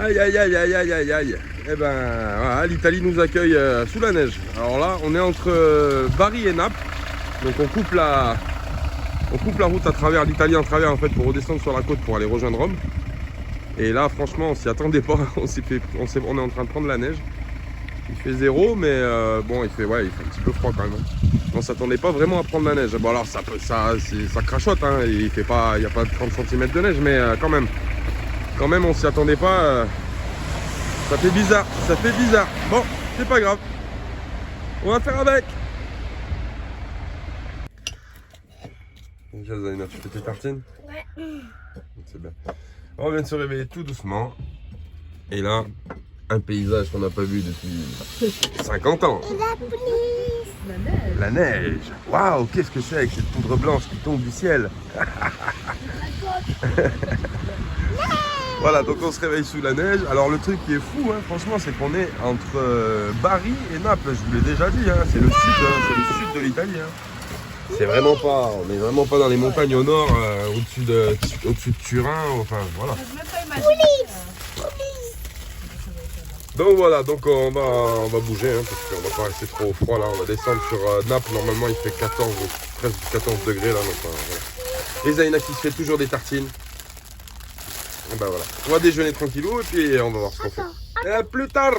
Aïe aïe aïe aïe aïe aïe aïe. Eh ben voilà, l'Italie nous accueille sous la neige. Alors là, on est entre Bari et Naples. Donc on coupe la route à travers l'Italie en travers en fait pour redescendre sur la côte pour aller rejoindre Rome. Et là franchement on s'y attendait pas. On est en train de prendre la neige. Il fait 0 mais bon il fait un petit peu froid quand même. On s'attendait pas vraiment à prendre la neige. Bon alors ça crachote hein. Il n'y a pas 30 cm de neige mais quand même on s'y attendait pas. Ça fait bizarre. Bon, c'est pas grave. On va faire avec. Déjà Zaina, tu fais tes tartines? Ouais. C'est bien. On vient de se réveiller tout doucement. Et là, un paysage qu'on n'a pas vu depuis 50 ans. La police. La neige. Waouh, qu'est-ce que c'est avec cette poudre blanche qui tombe du ciel. Voilà, donc on se réveille sous la neige. Alors le truc qui est fou, hein, franchement, c'est qu'on est entre Bari et Naples. Je vous l'ai déjà dit, hein, c'est le sud de l'Italie. Hein. C'est vraiment pas, on n'est vraiment pas dans les montagnes au nord, au-dessus de Turin. Enfin voilà. Donc voilà, donc on va bouger hein, parce qu'on va pas rester trop au froid là. On va descendre sur Naples. Normalement, il fait 13 ou 14 degrés là. Donc voilà. Et Zaina qui se fait toujours des tartines. Et ben voilà. On va déjeuner tranquillou et puis on va voir ce qu'on fait. Et à plus tard.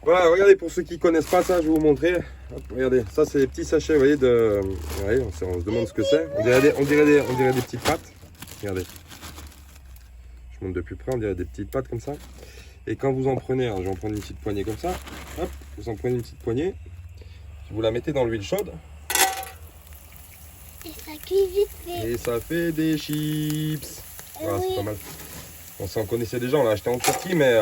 Voilà, regardez pour ceux qui connaissent pas ça, je vais vous montrer. Hop, regardez, ça c'est des petits sachets, vous voyez, on se demande ce que c'est. On dirait des petites pâtes. Regardez. Je montre de plus près, on dirait des petites pâtes comme ça. Et quand vous en prenez, je vais en prendre une petite poignée comme ça. Hop, vous en prenez une petite poignée. Vous la mettez dans l'huile chaude. Et ça cuit vite fait. Et ça fait des chips. Voilà, c'est pas mal. On s'en connaissait déjà, on l'a acheté en Turquie, mais...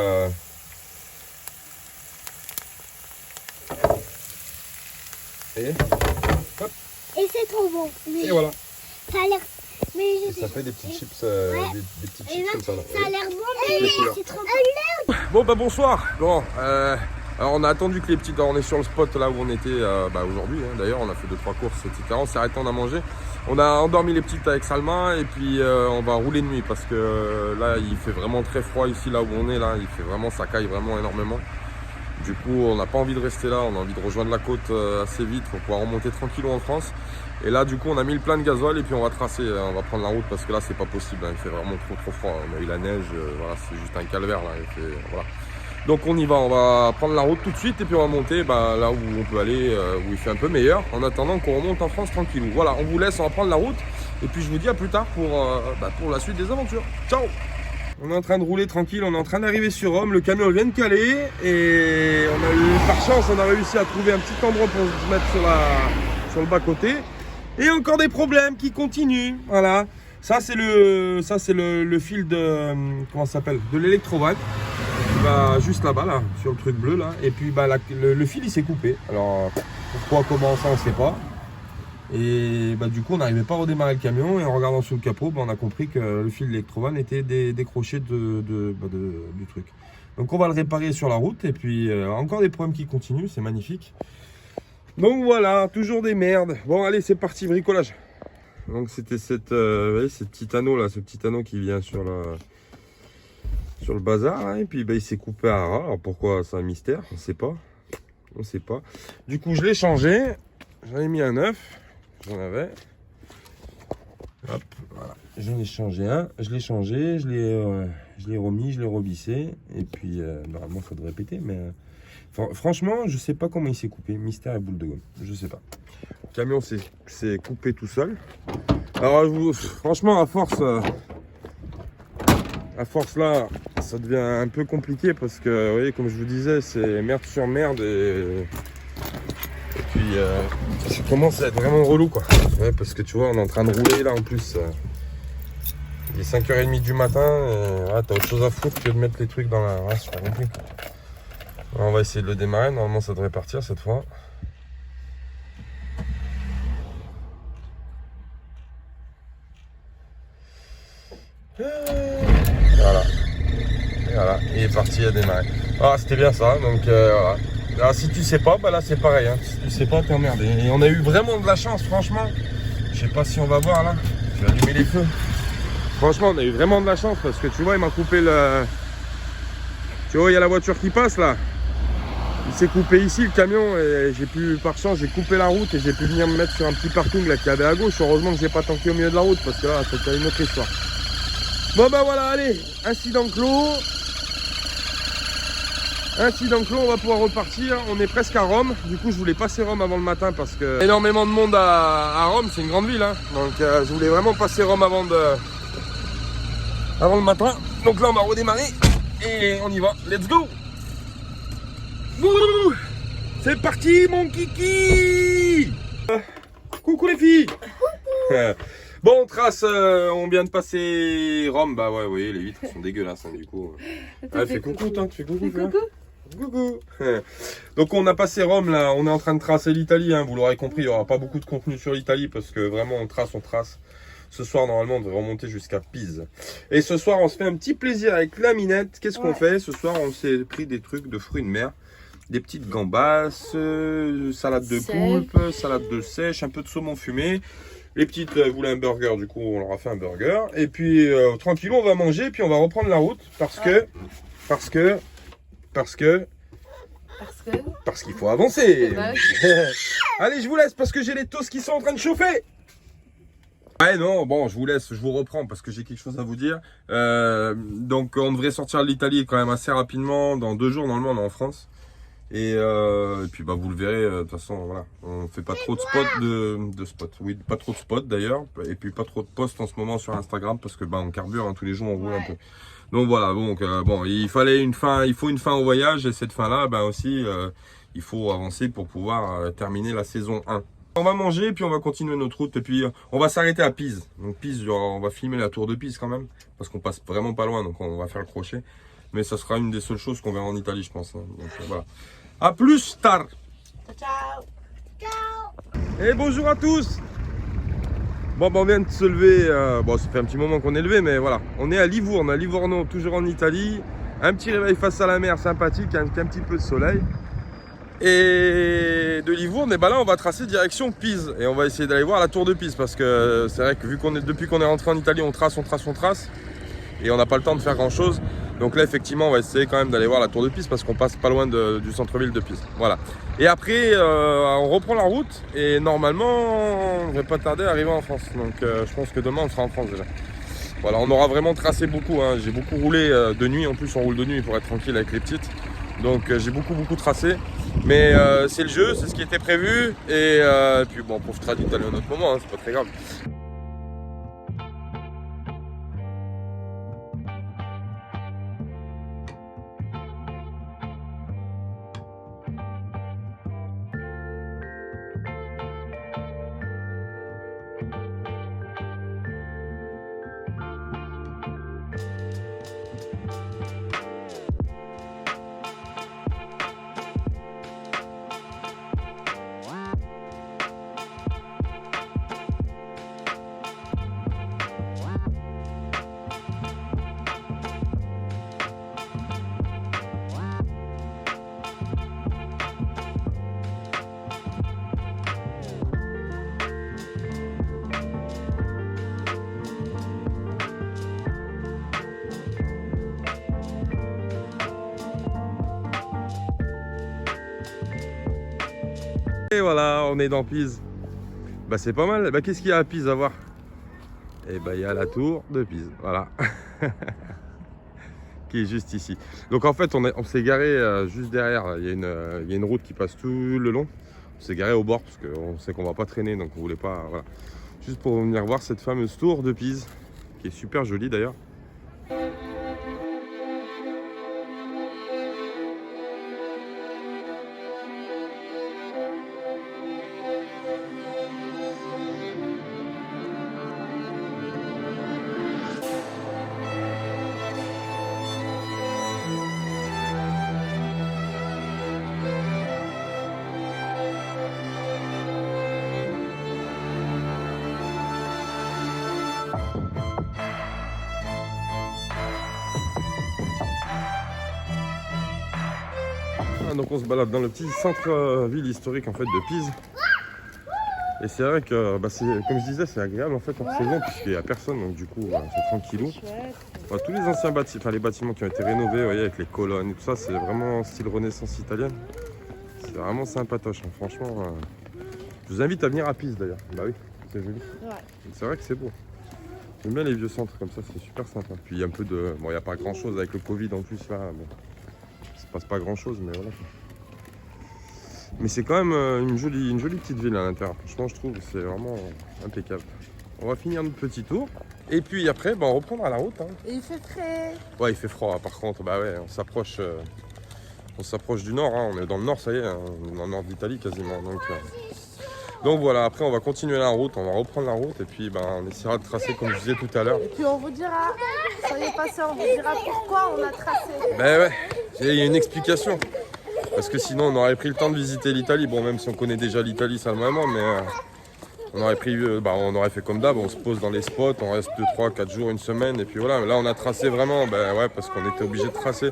Et hop. Et c'est trop bon. Mais et voilà. ça a l'air... Mais Et ça fait des petites chips, des petites Et chips là, comme ça. Là. ça a l'air bon, mais c'est trop bon. Bon bah bonsoir. Bon, alors on a attendu que les petites... On est sur le spot là où on était aujourd'hui. Hein. D'ailleurs, on a fait 2-3 courses, etc. On s'est arrêté, on a mangé. On a endormi les petites avec Salma et puis on va rouler de nuit parce que là il fait vraiment très froid ici là où on est là. Il fait vraiment, ça caille vraiment énormément. Du coup, on n'a pas envie de rester là, on a envie de rejoindre la côte assez vite pour pouvoir remonter tranquillement en France. Et là, du coup, on a mis le plein de gasoil et puis on va tracer, on va prendre la route parce que là, c'est pas possible. Hein, il fait vraiment trop froid. On a eu la neige, voilà, c'est juste un calvaire là. Voilà. Donc on y va, on va prendre la route tout de suite et puis on va monter là où on peut aller, où il fait un peu meilleur, en attendant qu'on remonte en France tranquillou. Voilà, on vous laisse, on va prendre la route et puis je vous dis à plus tard pour la suite des aventures. Ciao! On est en train de rouler tranquille, on est en train d'arriver sur Rome, le camion vient de caler et on a eu par chance, on a réussi à trouver un petit endroit pour se mettre sur le bas-côté. Et encore des problèmes qui continuent, voilà. Ça c'est le fil de, comment ça s'appelle, de l'électrovanne. Qui va juste là-bas, là, sur le truc bleu là. Et puis le fil il s'est coupé. Alors pourquoi, comment ça on sait pas. Et du coup on n'arrivait pas à redémarrer le camion et en regardant sous le capot on a compris que le fil d'électrovanne était décroché du truc. Donc on va le réparer sur la route et puis encore des problèmes qui continuent, c'est magnifique. Donc voilà, toujours des merdes. Bon allez c'est parti, bricolage. Donc c'était ce petit anneau là, ce petit anneau qui vient sur le bazar hein, et puis il s'est coupé à ras. Alors pourquoi c'est un mystère, on sait pas. Du coup je l'ai changé, j'en ai mis un neuf. J'en avais. Hop, voilà. J'en ai changé un. Je l'ai changé, je l'ai remis, je l'ai revissé. Et puis, normalement, ça devrait péter. Mais franchement, je sais pas comment il s'est coupé. Mystère et boule de gomme. Je sais pas. Le camion s'est coupé tout seul. Alors, franchement, à force là, ça devient un peu compliqué parce que, vous voyez, comme je vous disais, c'est merde sur merde et puis ça commence à être vraiment relou quoi. Ouais, parce que tu vois on est en train de rouler là en plus. Il est 5h30 du matin et ouais, t'as autre chose à foutre que de mettre les trucs dans la... Ouais, c'est pas compris. On va essayer de le démarrer, normalement ça devrait partir cette fois. Voilà. Et voilà, il est parti à démarrer. Ah c'était bien ça, donc voilà. Alors si tu sais pas, là c'est pareil, hein. Si tu sais pas, t'es emmerdé. Et on a eu vraiment de la chance, franchement. Je sais pas si on va voir là. Je vais allumer les feux. Franchement, on a eu vraiment de la chance parce que tu vois, il m'a coupé Tu vois, il y a la voiture qui passe là. Il s'est coupé ici le camion et j'ai pu, par chance, j'ai coupé la route et j'ai pu venir me mettre sur un petit parking là qu'il y avait à gauche. Heureusement que j'ai pas tanké au milieu de la route parce que là, c'était une autre histoire. Bon bah voilà, allez, incident clos. Incident clos, on va pouvoir repartir. On est presque à Rome. Du coup, je voulais passer Rome avant le matin parce que énormément de monde à Rome. C'est une grande ville, hein. Donc, je voulais vraiment passer Rome avant le matin. Donc là, on va redémarrer et on y va. Let's go. Wouh, c'est parti, mon kiki. Coucou les filles. Bon, on trace, on vient de passer Rome. Bah ouais, oui, les vitres sont dégueulasses, hein, du coup. Ah, fais coucou, tu fais coucou. Coucou. Donc on a passé Rome là, on est en train de tracer l'Italie, hein, vous l'aurez compris, il n'y aura pas beaucoup de contenu sur l'Italie parce que vraiment on trace. Ce soir normalement on devrait remonter jusqu'à Pise. Et ce soir on se fait un petit plaisir avec la Minette. Qu'est-ce qu'on fait? Ce soir on s'est pris des trucs de fruits de mer, des petites gambas, salade de poulpe, salade de sèche, un peu de saumon fumé. Les petites voulaient un burger, du coup on leur a fait un burger. Et puis tranquillou on va manger, puis on va reprendre la route parce qu'il faut avancer. Allez, je vous laisse parce que j'ai les toasts qui sont en train de chauffer. Ouais, non, bon, je vous laisse, je vous reprends parce que j'ai quelque chose à vous dire. Donc, on devrait sortir de l'Italie quand même assez rapidement. Dans 2 jours, normalement, on est en France. Et puis, bah, vous le verrez, de toute façon, voilà. On fait pas trop de spots, Oui, pas trop de spots d'ailleurs. Et puis, pas trop de posts en ce moment sur Instagram parce que, bah, on carbure, hein, tous les jours, on roule un peu. Donc voilà, donc bon, il faut une fin au voyage et cette fin-là, ben aussi, il faut avancer pour pouvoir terminer la saison 1. On va manger, puis on va continuer notre route, et puis on va s'arrêter à Pise. Donc Pise, on va filmer la tour de Pise quand même, parce qu'on passe vraiment pas loin, donc on va faire le crochet. Mais ça sera une des seules choses qu'on verra en Italie, je pense. Hein. Donc voilà. A plus tard. Ciao. Ciao. Et bonjour à tous. Bon, ben on vient de se lever, bon ça fait un petit moment qu'on est levé, mais voilà, on est à Livourne, à Livorno, toujours en Italie. Un petit réveil face à la mer sympathique, avec un petit peu de soleil. Et de Livourne, et ben là on va tracer direction Pise. Et on va essayer d'aller voir la tour de Pise, parce que c'est vrai que depuis qu'on est rentré en Italie, on trace. Et on n'a pas le temps de faire grand chose. Donc là effectivement on va essayer quand même d'aller voir la tour de Pise, parce qu'on passe pas loin du centre-ville de Pise. Voilà. Et après on reprend la route et normalement on ne va pas tarder à arriver en France. Donc je pense que demain on sera en France déjà. Voilà, on aura vraiment tracé beaucoup, hein. J'ai beaucoup roulé de nuit, en plus on roule de nuit pour être tranquille avec les petites. Donc j'ai beaucoup tracé. Mais c'est le jeu, c'est ce qui était prévu. Et puis bon, on profitera d'Italie à un autre moment, hein, c'est pas très grave. Et voilà, on est dans Pise. Bah c'est pas mal. Bah qu'est-ce qu'il y a à Pise à voir? Et bah il y a la tour de Pise, voilà. Qui est juste ici. Donc en fait on s'est garé juste derrière. Il y a une route qui passe tout le long. On s'est garé au bord parce qu'on sait qu'on va pas traîner, donc on voulait pas. Voilà. Juste pour venir voir cette fameuse tour de Pise, qui est super jolie d'ailleurs. Donc on se balade dans le petit centre-ville historique en fait de Pise. Et c'est vrai que, comme je disais, c'est agréable en fait en saison puisqu'il n'y a personne, donc du coup c'est tranquillou. Tous les anciens bâtiments, enfin les bâtiments qui ont été rénovés, vous voyez, avec les colonnes et tout ça, c'est vraiment style Renaissance italienne. C'est vraiment sympatoche, hein. Franchement. Je vous invite à venir à Pise d'ailleurs. Bah oui, c'est joli. Ouais. C'est vrai que c'est beau. J'aime bien les vieux centres comme ça, c'est super sympa. Puis il y a un peu de... Bon, il n'y a pas grand chose avec le Covid en plus là. Bon, il se passe pas grand chose, mais voilà. Mais c'est quand même une jolie petite ville à l'intérieur. Franchement, je trouve que c'est vraiment impeccable. On va finir notre petit tour. Et puis après, on reprendra la route. Hein. Et il fait frais. Ouais, il fait froid par contre. Bah ouais, on s'approche du nord. Hein. On est dans le nord, ça y est. Hein. On est dans le nord d'Italie quasiment. Donc voilà, après on va continuer la route. On va reprendre la route. Et puis on essaiera de tracer comme je disais tout à l'heure. Et puis on vous dira, soyez patients, on vous dira pourquoi on a tracé. Ben ouais, il y a une explication. Parce que sinon on aurait pris le temps de visiter l'Italie. Bon, même si on connaît déjà l'Italie seulement, mais on aurait fait comme d'hab, on se pose dans les spots, on reste 2, 3, 4 jours, une semaine, et puis voilà. Là on a tracé vraiment, parce qu'on était obligé de tracer.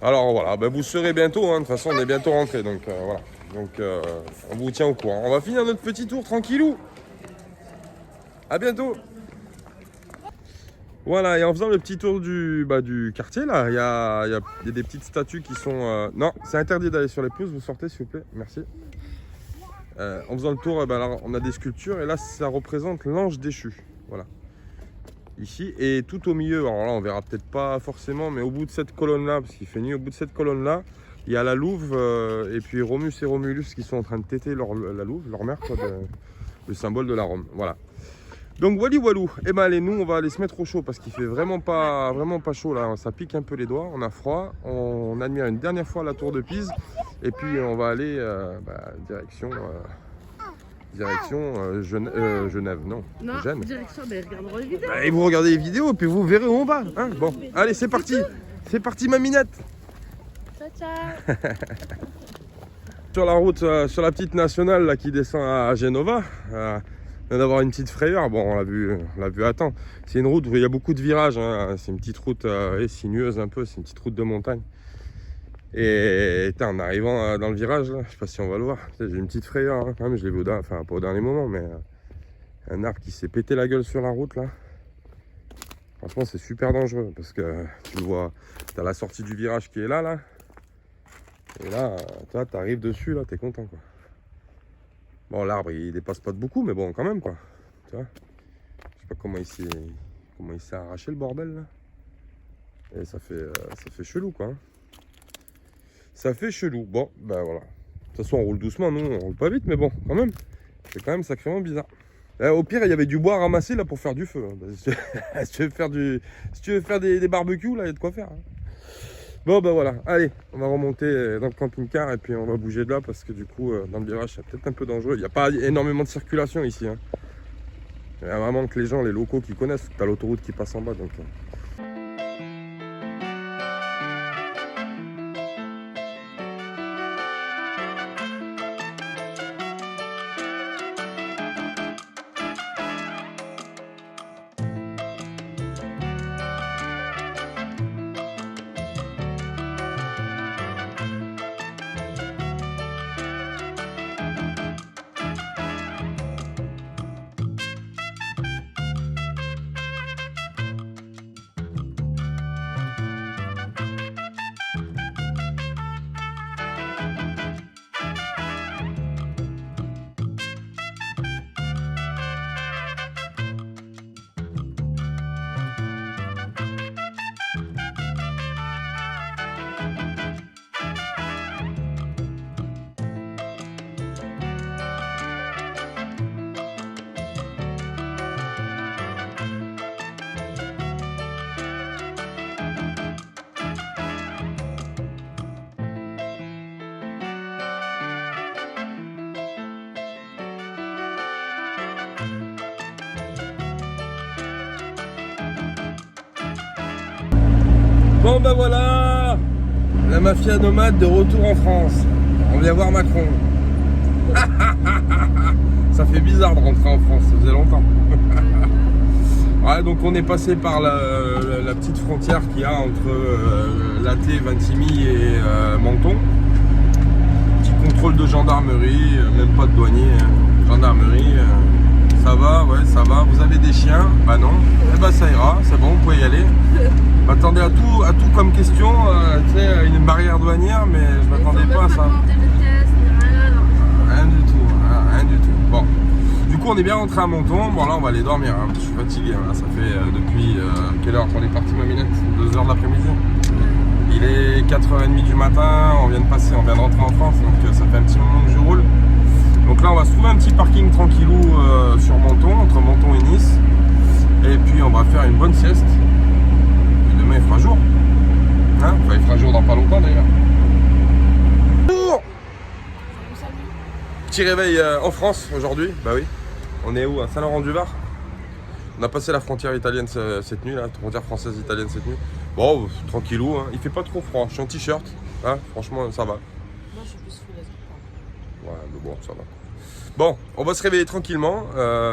Alors voilà, vous serez bientôt, hein. De toute façon on est bientôt rentré, donc voilà. Donc on vous tient au courant. On va finir notre petit tour tranquillou. À bientôt. Voilà, et en faisant le petit tour du quartier, là, il y a des petites statues qui sont... Non, c'est interdit d'aller sur les pelouses, vous sortez s'il vous plaît, merci. En faisant le tour, là, on a des sculptures, et là, ça représente l'ange déchu, voilà. Ici, et tout au milieu, alors là, on verra peut-être pas forcément, mais au bout de cette colonne-là, parce qu'il fait nuit, au bout de cette colonne-là, il y a la louve, et puis Romus et Romulus qui sont en train de téter la louve, leur mère, quoi, le symbole de la Rome, voilà. Donc walou, et allez, nous on va aller se mettre au chaud parce qu'il fait vraiment pas chaud là, ça pique un peu les doigts, on a froid, on admire une dernière fois la tour de Pise et puis on va aller direction Genève, non, Gênes. Direction, mais regardons les vidéos. Et vous regardez les vidéos et puis vous verrez où on va, hein. Bon, allez c'est parti ma minette. Ciao. Sur la route, sur la petite nationale là, qui descend à Genova. D'avoir une petite frayeur, bon on l'a vu à temps. C'est une route où il y a beaucoup de virages, hein. C'est une petite route sinueuse un peu, c'est une petite route de montagne. Et en arrivant dans le virage, là, je sais pas si on va le voir, j'ai une petite frayeur, hein. Même je l'ai vu pas au dernier moment, mais un arbre qui s'est pété la gueule sur la route là. Franchement c'est super dangereux parce que tu le vois, tu as la sortie du virage qui est là. Et là, toi tu arrives dessus, là, t'es content quoi. Bon, l'arbre il dépasse pas de beaucoup, mais bon, quand même quoi. Tu vois, je sais pas comment il s'est arraché le bordel là. Et ça fait chelou quoi. Ça fait chelou. Bon, voilà. De toute façon, on roule doucement, nous, on roule pas vite, mais bon, quand même. C'est quand même sacrément bizarre. Au pire, il y avait du bois à ramasser là pour faire du feu. Hein. Si tu veux faire des barbecues, là, il y a de quoi faire. Hein. Bon voilà, allez, on va remonter dans le camping-car et puis on va bouger de là parce que du coup, dans le virage, c'est peut-être un peu dangereux. Il n'y a pas énormément de circulation ici. Hein. Il y a vraiment que les locaux qui connaissent. Tu as l'autoroute qui passe en bas. Donc, Bon voilà, la mafia nomade de retour en France. On vient voir Macron. Ça fait bizarre de rentrer en France, ça faisait longtemps. Ouais, donc on est passé par la petite frontière qu'il y a entre Latley, Vintimille et Menton. Petit contrôle de gendarmerie, même pas de douanier, gendarmerie. Voilà, vous avez des chiens? Bah non. Eh bah ça ira, c'est bon, vous pouvez y aller. M'attendais à tout comme question, tu sais, une barrière douanière, mais je m'attendais pas à ça. Rien du tout, rien du tout. Bon, du coup on est bien rentré à Menton. Bon là on va aller dormir, hein. Je suis fatigué, hein. Ça fait depuis quelle heure qu'on est parti, ma minette? 2h de l'après-midi. Il est 4h30 du matin, on vient de rentrer en France, donc ça fait un petit moment que je roule. Donc là on va se trouver un petit parking tranquillou sur Menton, entre Menton et Nice. Et puis on va faire une bonne sieste. Et demain il fera jour. Hein, enfin, il fera jour dans pas longtemps d'ailleurs. Bonjour. Petit réveil en France aujourd'hui, bah oui. On est où? À Saint-Laurent-du-Var. On a passé la frontière italienne cette nuit, là, la frontière française italienne cette nuit. Bon, tranquillou, hein. Il fait pas trop froid, je suis en t-shirt, hein. Franchement ça va. Moi je suis plus sous les Ouais, mais bon, ça va. Bon, on va se réveiller tranquillement,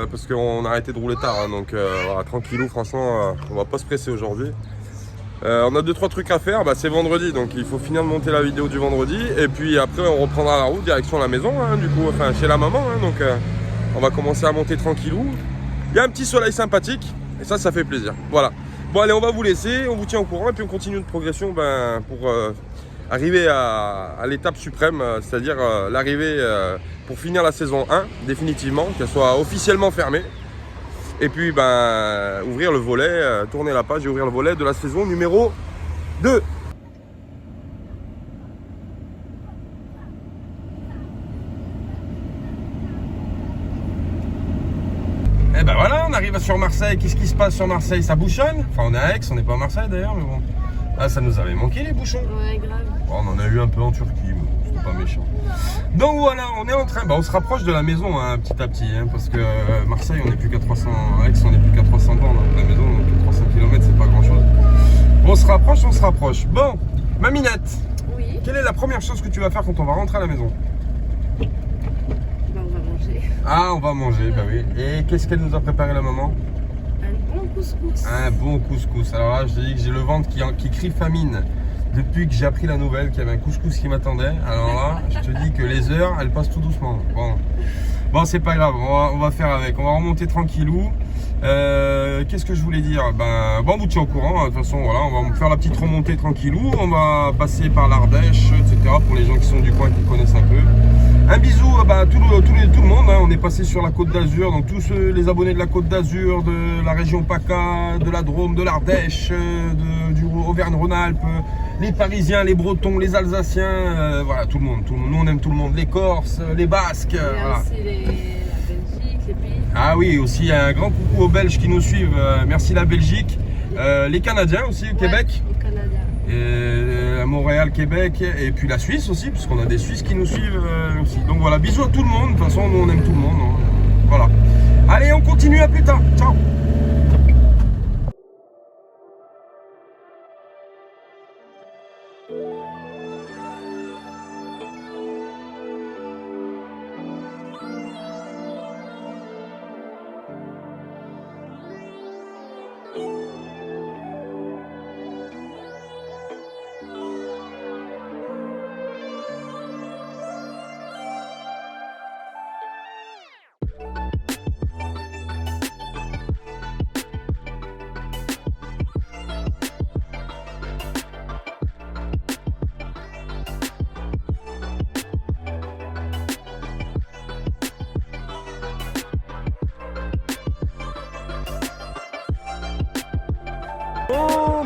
parce qu'on a arrêté de rouler tard, hein, donc voilà, tranquillou, franchement, on va pas se presser aujourd'hui. On a 2-3 trucs à faire, bah, c'est vendredi, donc il faut finir de monter la vidéo du vendredi, et puis après on reprendra la route direction la maison, hein, du coup, enfin chez la maman, hein, donc on va commencer à monter tranquillou. Il y a un petit soleil sympathique, et ça fait plaisir, voilà. Bon allez, on va vous laisser, on vous tient au courant, et puis on continue de progression pour arriver à l'étape suprême, c'est-à-dire l'arrivée pour finir la saison 1, définitivement, qu'elle soit officiellement fermée. Et puis ouvrir le volet, tourner la page et ouvrir le volet de la saison numéro 2. Et ben voilà, on arrive sur Marseille. Qu'est-ce qui se passe sur Marseille? Ça bouchonne. Enfin, on est à Aix, on n'est pas à Marseille d'ailleurs, mais bon. Ah, ça nous avait manqué les bouchons. Ouais, grave. Bon, on en a eu un peu en Turquie, mais c'était pas méchant. Donc voilà, on est en train, on se rapproche de la maison, hein, petit à petit, hein, parce que Marseille, on n'est plus qu'à 300, Aix, on n'est plus qu'à 300 bornes, hein, la maison, donc 300 km, c'est pas grand chose. On se rapproche. Bon, ma Minette, Oui. quelle est la première chose que tu vas faire quand on va rentrer à la maison? Bah, on va manger. Ah, on va manger, bah oui. Et qu'est-ce qu'elle nous a préparé la maman? Un bon couscous. Un bon couscous. Alors là, je te dis que j'ai le ventre qui crie famine. Depuis que j'ai appris la nouvelle qu'il y avait un couscous qui m'attendait, alors là, je te dis que les heures, elles passent tout doucement. Bon, c'est pas grave, on va faire avec. On va remonter tranquillou. Qu'est-ce que je voulais dire? Bon, on vous tient au courant. De toute façon, voilà, on va faire la petite remontée tranquillou. On va passer par l'Ardèche, etc. Pour les gens qui sont du coin, qui connaissent un peu. Un bisou à tout le monde, hein. On est passé sur la Côte d'Azur, donc tous les abonnés de la Côte d'Azur, de la région PACA, de la Drôme, de l'Ardèche, du Auvergne-Rhône-Alpes, les Parisiens, les Bretons, les Alsaciens, voilà, tout le monde. Nous on aime tout le monde, les Corses, les Basques. Il y a Voilà. aussi la Belgique, les pays. Ah oui, aussi un grand coucou aux Belges qui nous suivent, merci la Belgique, les Canadiens aussi au Québec. Au Canada. Et à Montréal, Québec, et puis la Suisse aussi, puisqu'on a des Suisses qui nous suivent aussi. Donc voilà, bisous à tout le monde. De toute façon, nous on aime tout le monde, hein. Voilà. Allez, on continue, à plus tard. Ciao.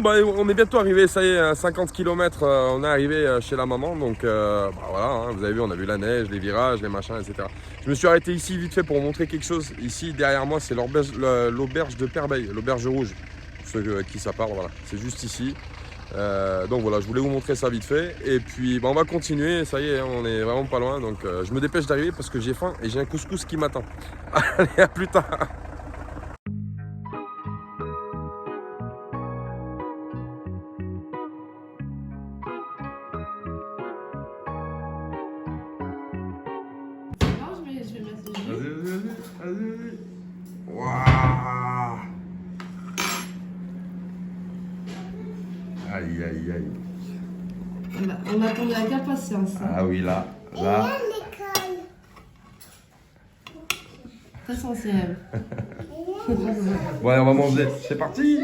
Bon, on est bientôt arrivé, ça y est, à 50 km, on est arrivé chez la maman, donc voilà, hein, vous avez vu, on a vu la neige, les virages, les machins, etc. Je me suis arrêté ici vite fait pour vous montrer quelque chose. Ici, derrière moi, c'est l'auberge de Perbeil, l'auberge rouge, pour ceux à qui ça parle, voilà, c'est juste ici. Donc voilà, je voulais vous montrer ça vite fait, et puis on va continuer, ça y est, on est vraiment pas loin, donc je me dépêche d'arriver parce que j'ai faim et j'ai un couscous qui m'attend. Allez, à plus tard. Je vais mettre le jus. Vas-y. Waouh. Aïe. On attendait avec impatience. Hein. Ah oui, là. Très sensible. Bon, allez, on va manger. C'est parti.